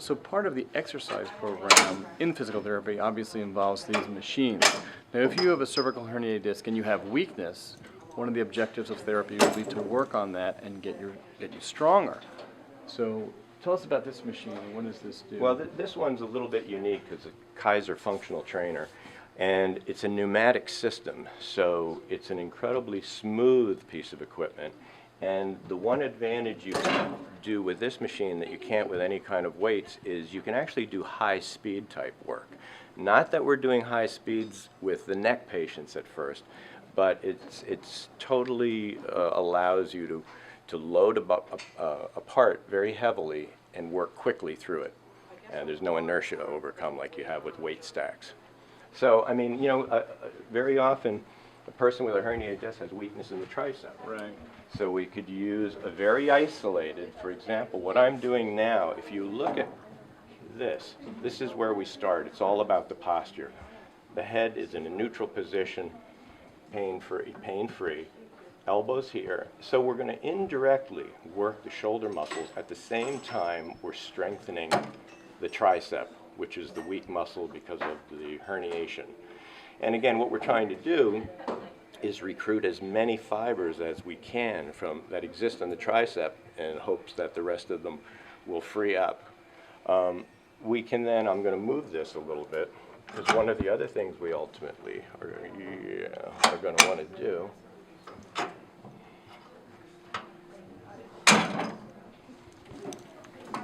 So part of the exercise program in physical therapy obviously involves these machines. Now if you have a cervical herniated disc and you have weakness, one of the objectives of therapy will be to work on that and get you stronger. So tell us about this machine. What does this do? Well, this one's a little bit unique because it's a Kaiser functional trainer, and it's a pneumatic system, so it's an incredibly smooth piece of equipment. And the one advantage you can do with this machine that you can't with any kind of weights is you can actually do high speed type work. Not that we're doing high speeds with the neck patients at first, but it's totally allows you to load a part very heavily and work quickly through it. And there's no inertia to overcome like you have with weight stacks. So, I mean, you know, very often a person with a herniated disc has weakness in the tricep. Right. So we could use a very isolated, for example, what I'm doing now, if you look at this is where we start. It's all about the posture. The head is in a neutral position, pain-free, elbows here. So we're going to indirectly work the shoulder muscles at the same time we're strengthening the tricep, which is the weak muscle because of the herniation. And again, what we're trying to do is recruit as many fibers as we can that exist in the tricep in hopes that the rest of them will free up. We can then, I'm going to move this a little bit, because one of the other things we ultimately are going to want to do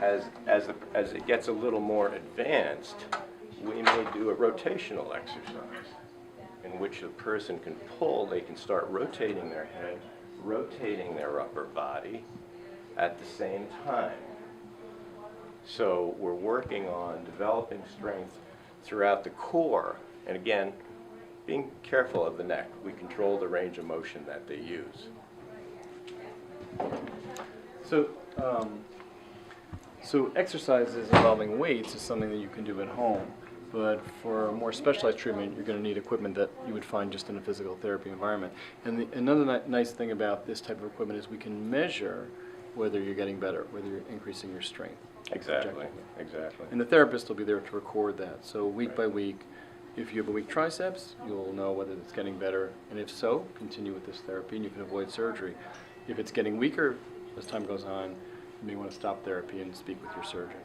as it gets a little more advanced, we may do a rotational exercise in which a person can pull, they can start rotating their head, rotating their upper body at the same time. So we're working on developing strength throughout the core, and again, being careful of the neck. We control the range of motion that they use. So exercises involving weights is something that you can do at home. But for a more specialized treatment, you're going to need equipment that you would find just in a physical therapy environment. And another nice thing about this type of equipment is we can measure whether you're getting better, whether you're increasing your strength. Exactly. And the therapist will be there to record that. So week by week, if you have a weak triceps, you'll know whether it's getting better. And if so, continue with this therapy and you can avoid surgery. If it's getting weaker as time goes on, you may want to stop therapy and speak with your surgeon.